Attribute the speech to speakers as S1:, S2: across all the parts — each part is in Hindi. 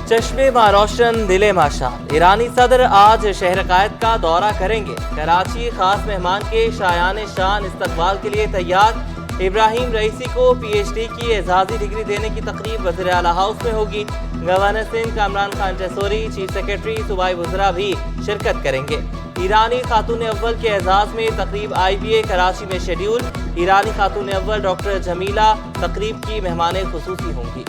S1: चश्मे मां रोशन दिले माशाल। ईरानी सदर आज शहर कायद का दौरा करेंगे। कराची खास मेहमान के शायान शान इस्तकबाल के लिए तैयार। इब्राहिम रईसी को PhD की एजाजी डिग्री देने की तकरीब वज़ीर आला हाउस में होगी। Governor Sindh Kamran Khan Tessori, chief secretary सूबाई वज़रा भी शिरकत करेंगे। ईरानी खातून अव्वल के एजाज में तकरीब IBA कराची में शेड्यूल। ईरानी खातून अव्वल डॉक्टर जमीला तकरीब की मेहमान खुसूसी होंगी।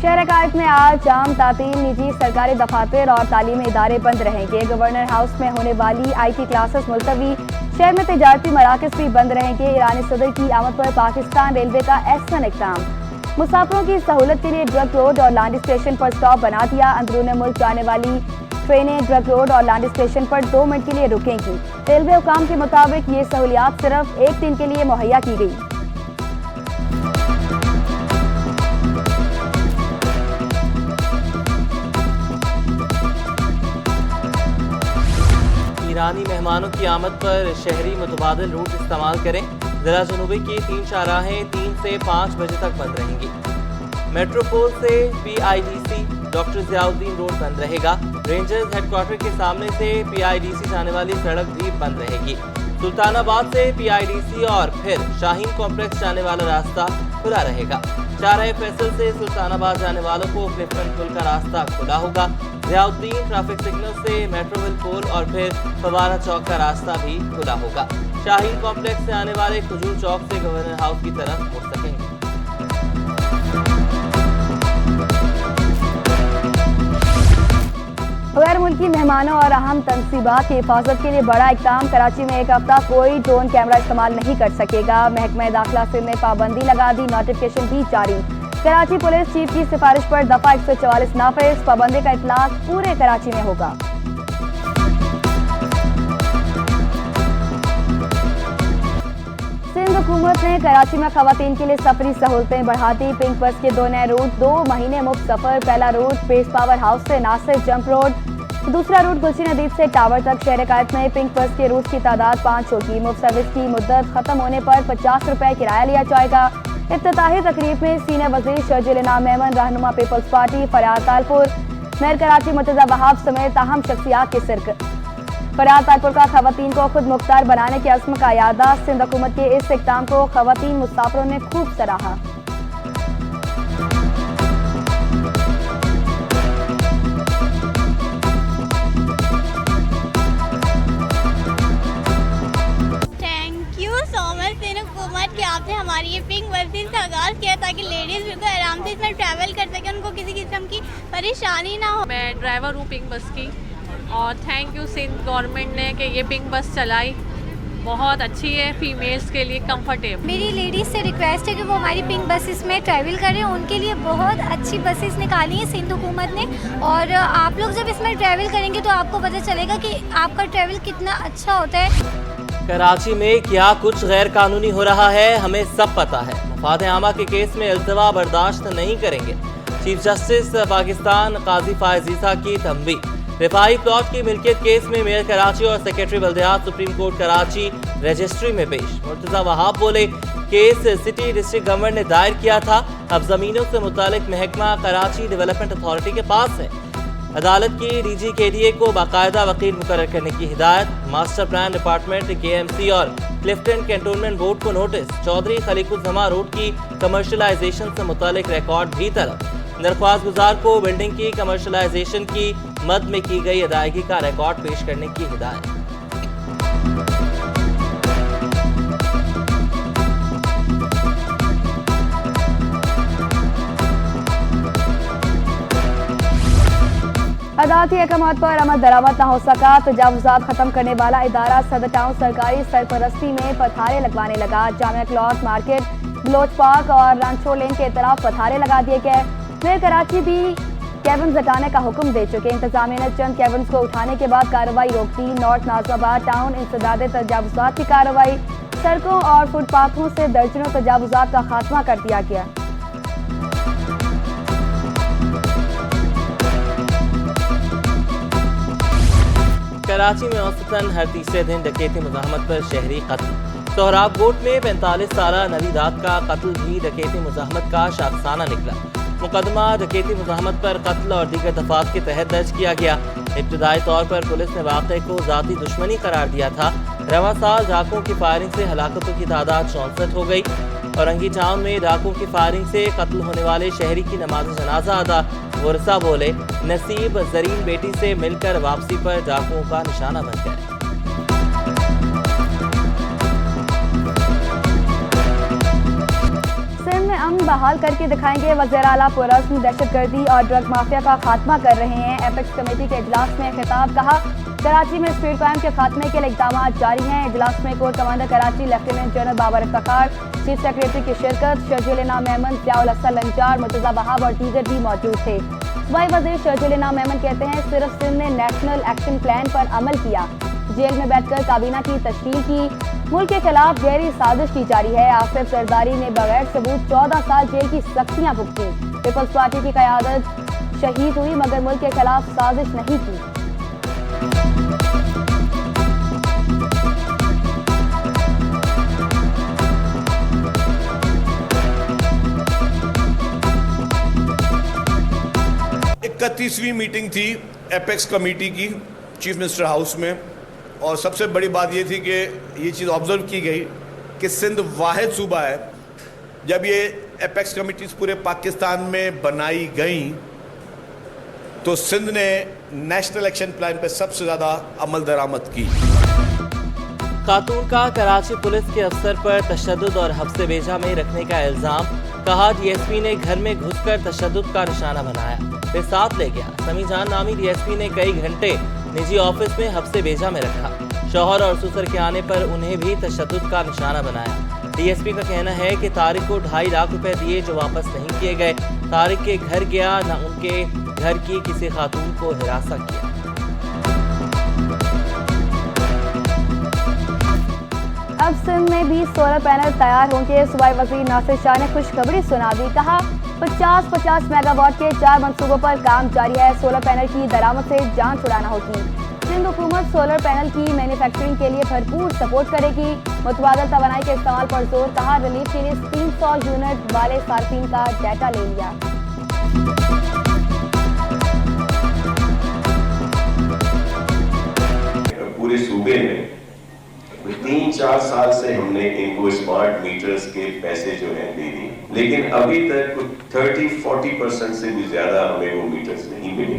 S2: शहर कायद में आज जाम तातील, निजी सरकारी दफातर और तालीमी इदारे बंद रहेंगे। गवर्नर हाउस में होने वाली IT क्लासेस मुलतवी। शहर में तजारती मराकज़ भी बंद रहेंगे। ईरानी सदर की आमद पर पाकिस्तान रेलवे का एहसन इक़दाम। मुसाफिरों की सहूलत के लिए ड्रग रोड और लांडी स्टेशन पर स्टॉप बना दिया। अंदरून मुल्क जाने वाली ट्रेनें ड्रग रोड और लांडी स्टेशन पर 2 मिनट के लिए रुकेंगी। रेलवे हुकाम के मुताबिक ये सहूलियात सिर्फ एक दिन के लिए मुहैया की गई।
S1: ईरानी मेहमानों की आमद पर शहरी मुतबादिल रूट इस्तेमाल करें। ज़िला जनूबी की 3 शाहराहें 3 से 5 बजे तक बंद रहेंगी। मेट्रोपोल से PIDC डॉक्टर ज़ियाउद्दीन रोड बंद रहेगा। रेंजर्स हेडक्वार्टर के सामने से PIDC जाने वाली सड़क भी बंद रहेगी। सुल्तानाबाद से PIDC और फिर शाहीन कॉम्प्लेक्स जाने वाला रास्ता खुला रहेगा। चाराए फैसल से सुल्तानाबाद जाने वालों को क्लिफ्टन पुल का रास्ता खुला होगा। ज़ियाउद्दीन ट्रैफिक सिग्नल से मेट्रोविल पुल और फिर फवारा चौक का रास्ता भी खुला होगा। शाहीन कॉम्प्लेक्स से आने वाले खजूर चौक से गवर्नर हाउस की तरफ मुड़ सकेंगे।
S2: गैर मुल्की मेहमानों और अहम तनसीबात की हिफाजत के लिए बड़ा इक़दाम। कराची में एक हफ्ता कोई ड्रोन कैमरा इस्तेमाल नहीं कर सकेगा। महकमा दाखिला सिंध ने पाबंदी लगा दी, नोटिफिकेशन भी जारी। कराची पुलिस चीफ की सिफारिश पर दफा 144 नाफिज। पाबंदी का इतलाक पूरे कराची में होगा। सिंध हुकूमत ने कराची में खवातीन के लिए सफरी सहूलतें बढ़ा दी। पिंक बस के 2 नए रूट, 2 महीने मुफ्त सफर। पहला रूट पेस पावर हाउस से नासिर जंप रोड, दूसरा रूट गुलशन अदीब से टावर तक। शहर कायद में पिंक बस के रूट की तादाद 5 होगी। मुफ्त सर्विस की मुद्दत खत्म होने पर 50 रुपए किराया लिया जाएगा। इफ्तिताही तकरीब में सीनियर वज़ीर शर्जील इनाम मेमन, रहनुमा पीपल्स पार्टी फरियाद तालपुर, मेयर कराची मुर्तज़ा वहाब समेत अहम शख्सियात की शिरकत। फरियाद तालपुर का खवातीन को खुद मुख्तार बनाने के अज़्म का यादा। सिंध हुकूमत के इस इक़दाम को खवातीन मुसाफिरों ने खूब सराहा।
S3: कि आपने हमारी ये पिंक बस से आगाज़ किया ताकि लेडीज़ बिल्कुल आराम से इसमें ट्रैवल कर सकें, उनको किसी किस्म की परेशानी ना हो।
S4: मैं ड्राइवर हूँ पिंक बस की और थैंक यू सिंध गवर्नमेंट ने कि ये पिंक बस चलाई, बहुत अच्छी है, फीमेल्स के लिए कंफर्टेबल।
S3: मेरी लेडीज़ से रिक्वेस्ट है कि वो हमारी पिंक बसेस में ट्रैवल करें, उनके लिए बहुत अच्छी बसेस निकाली हैं सिंध हुकूमत ने। और आप लोग जब इसमें ट्रैवल करेंगे तो आपको पता चलेगा कि आपका ट्रैवल कितना अच्छा होता है।
S1: कराची में क्या कुछ गैर कानूनी हो रहा है हमें सब पता है। मफाद आमा के केस में इल्तवा बर्दाश्त नहीं करेंगे। चीफ जस्टिस पाकिस्तान काजी फायज ईसा की तंबी। रिफाई प्लॉट की मिल्कियत केस में मेयर कराची और सेक्रेटरी बल्दियात सुप्रीम कोर्ट कराची रजिस्ट्री में पेश। मुर्तज़ा वहाब बोले केस सिटी डिस्ट्रिक्ट गवर्नमेंट ने दायर किया था, अब जमीनों से मुतालिक महकमा कराची डेवलपमेंट अथॉरिटी के पास है। अदालत की DG KDA को बाकायदा वकील मुकर्रर करने की हिदायत। मास्टर प्लान डिपार्टमेंट KMC और क्लिफ्टन कैंटोनमेंट बोर्ड को नोटिस। चौधरी खलीकुज़्ज़मा रोड की कमर्शलाइजेशन से मुतालिक रिकॉर्ड भी तलब। दरख्वास्त गुजार को बिल्डिंग की कमर्शलाइजेशन की मद में की गई अदायगी का रिकॉर्ड पेश करने की हिदायत।
S2: अदालती अहकामात पर अमल दरामद न हो सका। तजावुज़ात खत्म करने वाला इदारा सदर टाउन सरकारी सरपरस्ती में पथारे लगवाने लगा। Jamia cloth market, Baloch park और रंचो लेन के तरफ पथारे लगा दिए गए। मेयर कराची भी कैबिन्स हटाने का हुक्म दे चुके। इंतजामिया ने चंद कैबिन्स को उठाने के बाद कार्रवाई रोक दी। नॉर्थ नाज़िमाबाद टाउन इंसदाद तजावुज़ात की कार्रवाई। सड़कों और फुटपाथों से दर्जनों तजावुज़ात का खात्मा कर दिया गया।
S1: कराची में औसतन हर तीसरे दिन डकैती मुज़ाहमत पर शहरी कत्ल। सोहराबकोट में 45 साला नवीदात का कत्ल भी डकैती मुज़ाहमत का शाखसाना निकला। मुकदमा डकैती मुज़ाहमत पर कत्ल और दीगर दफात के तहत दर्ज किया गया। इब्तदाई तौर पर पुलिस ने वाक़े को ज़ाती दुश्मनी करार दिया था। रवां साल डाकुओं की फायरिंग से हलाकतों की तादाद 64 हो गई। औरंगी टाउन में डाकुओं की फायरिंग से कत्ल होने वाले शहरी की नमाज जनाजा अदा। वर्षा बोले, नसीब जरीन बेटी से मिलकर वापसी पर डाकुओं का निशाना बन गए।
S2: सिंध में अमन बहाल करके दिखाएंगे। वज़ीर आला पुरअज़्म दहशतगर्दी और ड्रग माफिया का खात्मा कर रहे हैं। एपेक्स कमेटी के इजलास में खिताब। कहा, कराची में स्ट्रीट क्राइम के खात्मे के लिए इक़दाम जारी हैं। इजलास में core commander Karachi lieutenant general Babar Iftikhar, chief secretary की शिरकत, शर्जील इनाम मेमन, ज़ियाउल हसन लंचार, मुर्तज़ा वहाब और दीगर भी मौजूद थे। सूबाई वज़ीर शर्जील इनाम मेमन कहते हैं, सिर्फ सिंध ने नेशनल एक्शन प्लान पर अमल किया, जेल में बैठकर काबीना की तश्कील की। मुल्क के खिलाफ गहरी साजिश की जारी है। आसिफ जरदारी ने बगैर सबूत 14 साल जेल की सख्तियां भुगती। पीपल्स पार्टी की क़यादत शहीद हुई मगर मुल्क के खिलाफ साजिश नहीं की।
S5: इकतीसवीं मीटिंग थी एपेक्स कमेटी की चीफ मिनिस्टर हाउस में, और सबसे बड़ी बात ये थी कि ये चीज़ ऑब्जर्व की गई कि सिंध वाहिद सूबा है, जब ये एपेक्स कमेटीज़ पूरे पाकिस्तान में बनाई गई तो सिंध ने नेशनल एक्शन प्लान पे सबसे ज़्यादा अमल दरामद की।
S1: खातून का कराची पुलिस के अफसर पर तशद्दुद और हब्से बेजा में रखने का इल्ज़ाम। कहा, डीएसपी ने घर में घुसकर तशद्दुद का निशाना बनाया, फिर साथ ले गया। समी जान नामी डीएसपी ने कई घंटे निजी ऑफिस में हब्से बेजा में रखा। शौहर और ससुर के आने पर उन्हें भी तशद्दुद का निशाना बनाया। डीएसपी का कहना है कि तारिक को 2.5 लाख रुपए दिए जो वापस नहीं किए गए। तारिक के घर गया, न उनके घर की किसी खातून को हिरासा किया।
S2: अब सिंध में भी सोलर पैनल तैयार होंगे। सूबाई वज़ीर नासिर शाह ने खुशखबरी सुना दी। कहा, 50 मेगावाट के 4 मंसूबों पर काम जारी है। सोलर पैनल की दरामद से जान छुड़ाना होगी। सिंध हुकूमत सोलर पैनल की मैन्युफैक्चरिंग के लिए भरपूर सपोर्ट करेगी। मुतबादल तवानाई के इस्तेमाल पर जोर। कहा, रिलीफ के लिए 300 यूनिट वाले सार्फिन का डाटा ले लिया।
S6: पूरे सूबे में 3-4 साल से हमने इनको स्मार्ट मीटर्स के पैसे जो हैं दे दी, लेकिन अभी तक 30-40% से भी ज्यादा हमें वो मीटर्स नहीं मिले।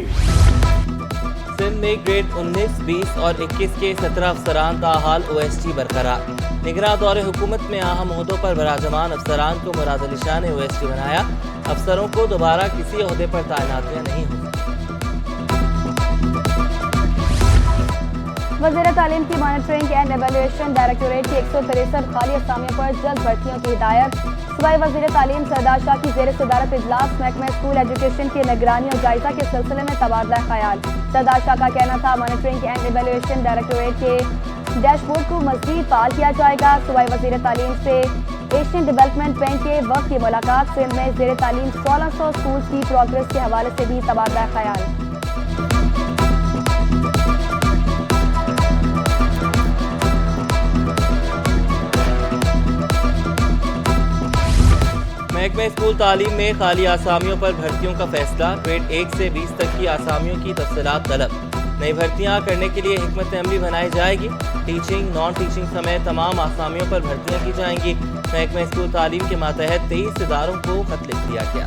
S1: सिंध में ग्रेड 19, 20 और 21 के 17 अफसरान ताहाल OST बरकरार। निगरान दौरे हुकूमत में अहम ओहदों पर बराजमान अफसरान को मुराद अली शाह ने OST बनाया। अफसरों को दोबारा किसी ओहदे पर तैनातियां नहीं हुई।
S2: वज़ीर तालीम की मॉनिटरिंग एंड एवेल्यूएशन डायरेक्टोरेट की 163 खाली असामियों पर जल्द भर्तियों की हिदायत। सूबाई वज़ीर तालीम सरदार शाह की ज़ेर सदारत इजलास महकमा स्कूल एजुकेशन की निगरानी और जायजा के सिलसिले में तबादला ख्याल। सरदार शाह का कहना था, मॉनिटरिंग एंड एवेल्यूएशन डायरेक्टोरेट के डैशबोर्ड को मज़ीद फाल किया जाएगा। सूबाई वज़ीर तालीम से एशियन डेवलपमेंट बैंक के वक्त की मुलाकात। सिंध में ज़ेर तालीम 1600 स्कूल की प्रोग्रेस के हवाले से भी तबादला ख्याल।
S1: महकमा स्कूल तालीम में खाली आसामियों पर भर्तियों का फैसला। ग्रेड 1 से 20 तक की आसामियों की तफसीलात तलब। नई भर्तियां करने के लिए हिकमत अमली बनाई जाएगी। टीचिंग, नॉन टीचिंग समेत तमाम आसामियों पर भर्तियां की जाएंगी। महकमा स्कूल तालीम के मातहत 23 इदारों को खत लिख दिया गया।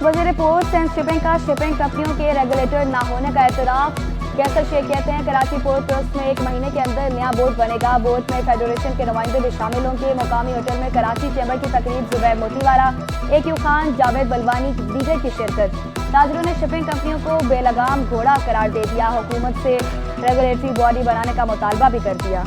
S2: वज़ीर पोस्ट एंड शिपिंग का शिपिंग कंपनियों के रेगुलेटर न होने का एतराफ़। कैसर शेख कहते हैं, कराची पोर्ट ट्रस्ट में 1 महीने के अंदर नया बोर्ड बनेगा। बोर्ड में फेडरेशन के नुमाइंदे भी शामिल होंगे। मुकामी होटल में कराची चैम्बर की तकरीब। जुबैर मोतीवाला, AQ खान, जावेद बलवानी दीगर की शिरकत। ताजरों ने शिपिंग कंपनियों को बेलगाम घोड़ा करार दे दिया। हुकूमत से रेगुलेटरी बॉडी बनाने का मुतालबा भी कर दिया।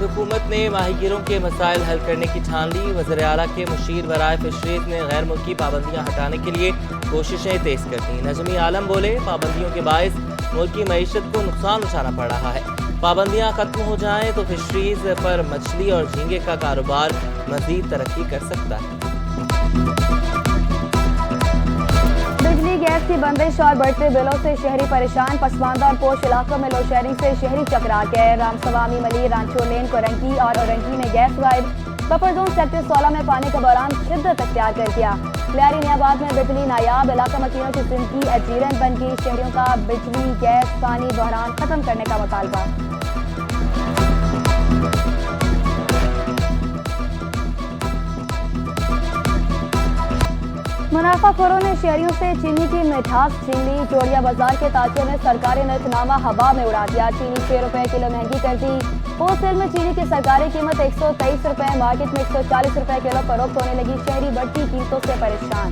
S1: हुकूमत ने माहीगीरों के मसाइल हल करने की ठान ली। वज़ीर आला के मुशीर बराए फिशरीज ने गैर मुल्की पाबंदियां हटाने के लिए कोशिशें तेज कर दी। नजमी आलम बोले, पाबंदियों के बायस मुल्क की मईशत को नुकसान उठाना पड़ रहा है। पाबंदियां खत्म हो जाएं तो फिशरीज पर मछली और झींगे का कारोबार मजीद तरक्की कर सकता है।
S2: बिजली गैस की बंदिश और बढ़ते बिलों से शहरी परेशान। पसमानदा और पोश इलाकों में लोड शेडिंग से शहरी चकरा गए। रामसवामी, मली, रांचो लेन, कोरंकी और औरंगी में गैस गायब। बफर जोन सेक्टर 16 में पानी का बहरान शिद्दत अख्तियार कर गया। लियारी नियाबाद में बिजली नायाब, इलाका मकीनों की जिंदगी अजीरन बन गई। शहरियों का बिजली, गैस, पानी बहरान खत्म करने का मुतालबा। मुनाफाखोरों ने शहरियों से चीनी की मिठास छीन ली। जोड़िया बाजार के ताजिरों ने सरकारी नरखनामा हवा में उड़ा दिया। चीनी 6 रुपए किलो महंगी कर दी। होलसेल में चीनी की सरकारी कीमत 123 रुपए, मार्केट में 140 रुपए किलो फरोख्त होने लगी। शहरी बढ़ती कीमतों से परेशान।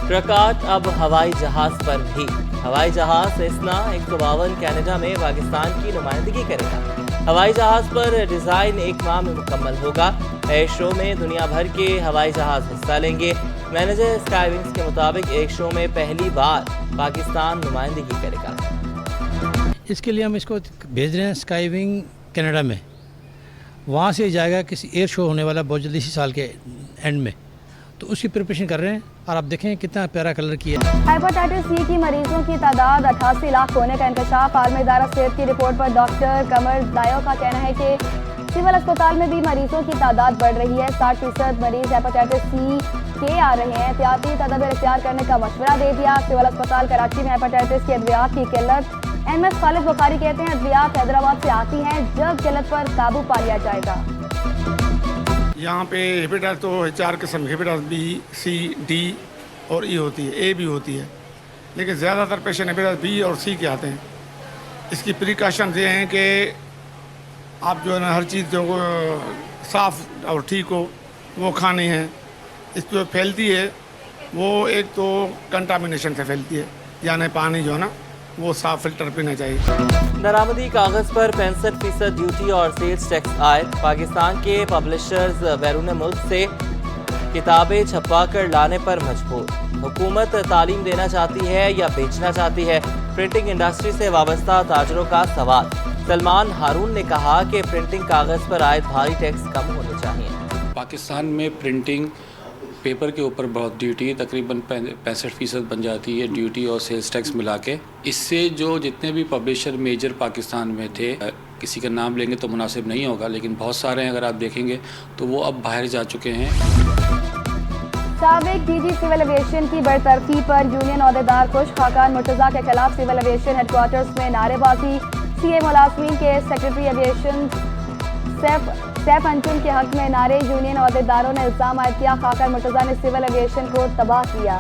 S1: प्रकाश अब हवाई जहाज पर भी। हवाई जहाज सेस्ना 152 कनाडा में पाकिस्तान की नुमाइंदगी करेगा। हवाई जहाज पर डिज़ाइन 1 माह में मुकम्मल होगा। एयर शो में दुनिया भर के हवाई जहाज हिस्सा लेंगे। मैनेजर स्काईविंग्स के मुताबिक एक शो में पहली बार पाकिस्तान नुमाइंदगी करेगा।
S7: इसके लिए हम इसको भेज रहे हैं स्काईविंग कनाडा में। वहाँ से जाएगा किसी एयर शो होने वाला बहुत जल्दी इसी साल के एंड में, तो उसकी प्रिपरेशन कर रहे हैं। और आप देखें कितना प्यारा कलर किया है।
S2: हेपेटाइटिस सी की मरीजों की तादाद 88 लाख होने का इंकशाफ। आलमी इदारा सेहत की रिपोर्ट पर डॉक्टर कमर दायो का कहना है कि सिविल अस्पताल में भी मरीजों की तादाद बढ़ रही है। 60% मरीज हेपेटाइटिस सी के आ रहे हैं। एहतियाती तदबीर इख्तियार करने का मशवरा दे दिया। सिविल अस्पताल कराची में हेपेटाइटिस के अद्वियात की किल्लत। एमएस खालिद बुखारी कहते हैं अद्वियात हैदराबाद से आती हैं, जल्द किल्लत पर काबू पा लिया जाएगा।
S8: यहाँ पे हेपेटाइटिस तो 4 किस्म, हेपेटाइटिस बी, सी, डी और ई होती है, ए भी होती है, लेकिन ज़्यादातर पेशेंट हेपेटाइटिस बी और सी के आते हैं। इसकी प्रिकॉशन ये हैं कि आप जो है ना हर चीज़ जो साफ़ और ठीक हो वो खानी है। इस जो फैलती है वो एक तो कंटामिनेशन से फैलती है, यानी पानी जो है ना वो साफ फिल्टर पीना चाहिए।
S1: दरामदी कागज पर 65% ड्यूटी और सेल्स टैक्स आयद। पाकिस्तान के पब्लिशर्स बैरून मुल्क से किताबें छपवा कर लाने पर मजबूर। हुकूमत तालीम देना चाहती है या बेचना चाहती है? प्रिंटिंग इंडस्ट्री से वाबस्ता ताजरों का सवाल। सलमान हारून ने कहा कि प्रिंटिंग कागज पर आयद भारी टैक्स कम होने चाहिए।
S9: पाकिस्तान में प्रिंटिंग पेपर के ऊपर बहुत ड्यूटी तकरीबन 65% बन जाती है, ड्यूटी और सेल्स टैक्स मिला के। इससे जो जितने भी पब्लिशर मेजर पाकिस्तान में थे, किसी का नाम लेंगे तो मुनासिब नहीं होगा, लेकिन बहुत सारे हैं अगर आप देखेंगे तो वो अब बाहर जा चुके हैं।
S2: साबिक डीजी सिविल एविएशन की बरतरफी पर यूनियन अहदेदार खुश। खाकान मुर्तजा के खिलाफ सिविल एविएशन हेडक्वार्टर्स में नारेबाजी। सीए मुलाजमीन के सेक्रेटरी एविएशन सैफ अंजुम के हक में नारे। यूनियन अहदेदारों ने इल्जाम आयद किया खाकान मुर्तजा ने सिविल एविएशन को तबाह किया।